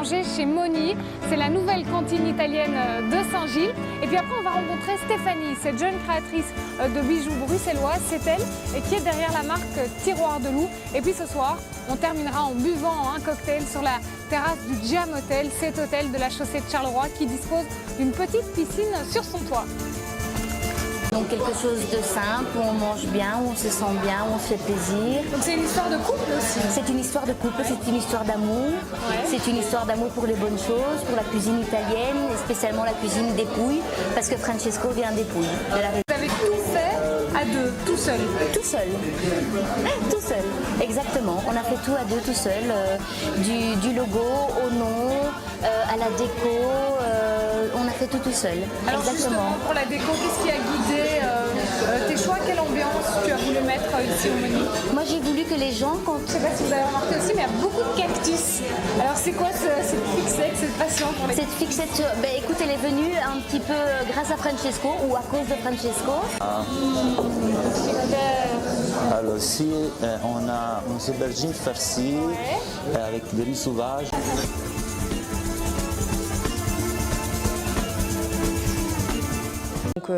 manger chez Moni. C'est la nouvelle cantine italienne de Saint-Gilles. Et puis après, on va rencontrer Stéphanie, cette jeune créatrice de bijoux bruxellois. C'est elle qui est derrière la marque Tiroir de Loup. Et puis ce soir, on terminera en buvant un cocktail sur la terrasse du Jam Hotel, cet hôtel de la chaussée de Charleroi qui dispose d'une petite piscine sur son toit. Donc quelque chose de simple, où on mange bien, où on se sent bien, où on se fait plaisir. Donc c'est une histoire de couple aussi. C'est une histoire de couple, c'est une histoire d'amour. Ouais. C'est une histoire d'amour pour les bonnes choses, pour la cuisine italienne, et spécialement la cuisine des Pouilles, parce que Francesco vient des Pouilles. Vous avez tout fait à deux, tout seul? Tout seul. Tout seul, exactement. On a fait tout à deux, tout seul. Du logo au nom, à la déco, on a fait tout seul. Alors exactement. Justement, pour la déco, qu'est-ce qui a guidé tes choix? Quelle ambiance tu as voulu mettre ici au Moni? Moi j'ai voulu que les gens, quand... Je ne sais pas si vous avez remarqué aussi, mais il y a beaucoup de cactus. Alors c'est quoi cette fixette, cette passion pour les cactus? Cette fixette, écoute, elle est venue un petit peu grâce à Francesco ou à cause de Francesco. Alors ici, on a une aubergine farcie avec des riz sauvages. Donc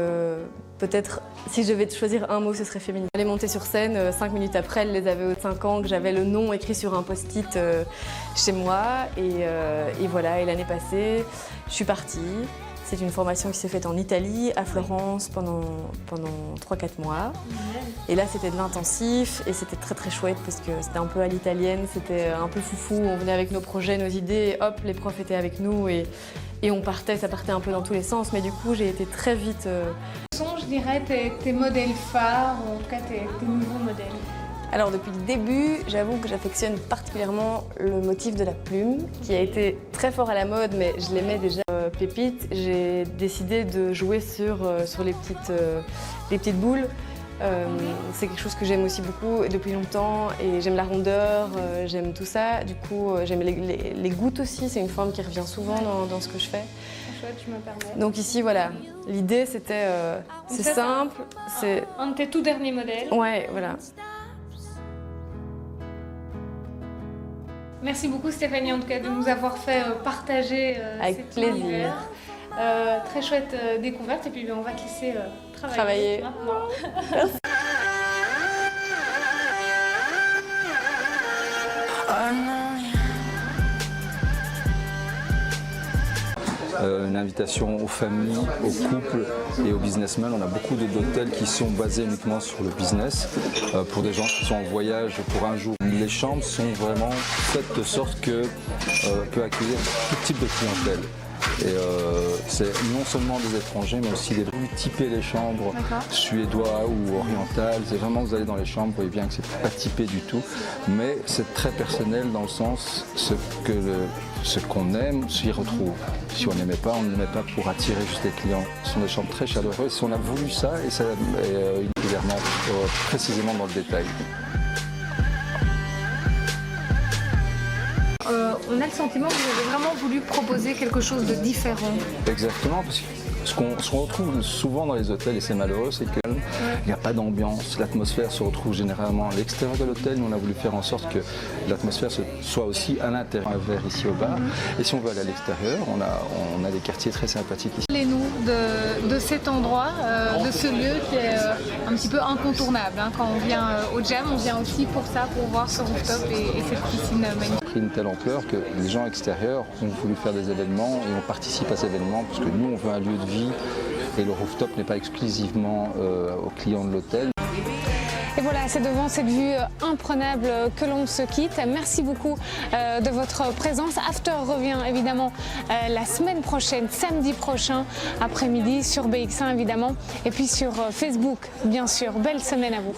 peut-être si je devais choisir un mot, ce serait féminine. Elle est montée sur scène, 5 minutes après, elle les avait 5 ans, que j'avais le nom écrit sur un post-it chez moi. Et voilà, et l'année passée, je suis partie. C'est une formation qui s'est faite en Italie, à Florence, pendant 3-4 mois. Et là, c'était de l'intensif et c'était très chouette parce que c'était un peu à l'italienne, c'était un peu foufou. On venait avec nos projets, nos idées, hop, les profs étaient avec nous et on partait, ça partait un peu dans tous les sens. Mais du coup, j'ai été très vite... Quels sont, je dirais, tes modèles phares, ou en tout cas tes nouveaux modèles? Alors depuis le début, j'avoue que j'affectionne particulièrement le motif de la plume, qui a été très fort à la mode, mais je l'aimais déjà. Pépite, j'ai décidé de jouer sur les petites boules. C'est quelque chose que j'aime aussi beaucoup depuis longtemps et j'aime la rondeur, j'aime tout ça. Du coup, j'aime les gouttes aussi, c'est une forme qui revient souvent dans ce que je fais. Chouette, je me permets. Donc ici, voilà, l'idée c'était, c'est simple. C'est un de tes tout derniers modèles. Ouais, voilà. Merci beaucoup Stéphanie en tout cas de nous avoir fait partager avec plaisir. Très chouette découverte et puis on va te laisser travailler maintenant. Une invitation aux familles, aux couples et aux businessmen. On a beaucoup d'hôtels qui sont basés uniquement sur le business, pour des gens qui sont en voyage pour un jour. Les chambres sont vraiment faites de sorte que peut accueillir tout type de clientèle. Et c'est non seulement des étrangers, mais aussi des typés les chambres suédois ou orientales. C'est vraiment, vous allez dans les chambres, vous voyez bien que c'est pas typé du tout, mais c'est très personnel dans le sens ce qu'on aime s'y retrouve. Si on n'aimait pas, on n'aimait pas pour attirer juste des clients. Ce sont des chambres très chaleureuses. On a voulu ça et ça est clairement précisément dans le détail. On a le sentiment que vous avez vraiment voulu proposer quelque chose de différent. Exactement, parce que ce qu'on retrouve souvent dans les hôtels, et c'est malheureux, c'est qu'il n'y a pas d'ambiance. L'atmosphère se retrouve généralement à l'extérieur de l'hôtel. Nous, on a voulu faire en sorte que l'atmosphère soit aussi à l'intérieur, vers ici au bar. Et si on veut aller à l'extérieur, on a des quartiers très sympathiques ici. Parlez-nous de cet endroit, de ce lieu qui est un petit peu incontournable. Quand on vient au Jam, on vient aussi pour ça, pour voir ce rooftop et cette piscine magnifique. Pris une telle ampleur que les gens extérieurs ont voulu faire des événements et on participe à ces événements parce que nous, on veut un lieu de vie et le rooftop n'est pas exclusivement aux clients de l'hôtel. Et voilà, c'est devant cette vue imprenable que l'on se quitte. Merci beaucoup de votre présence. After revient évidemment la semaine prochaine, samedi prochain, après-midi, sur BX1 évidemment, et puis sur Facebook, bien sûr. Belle semaine à vous.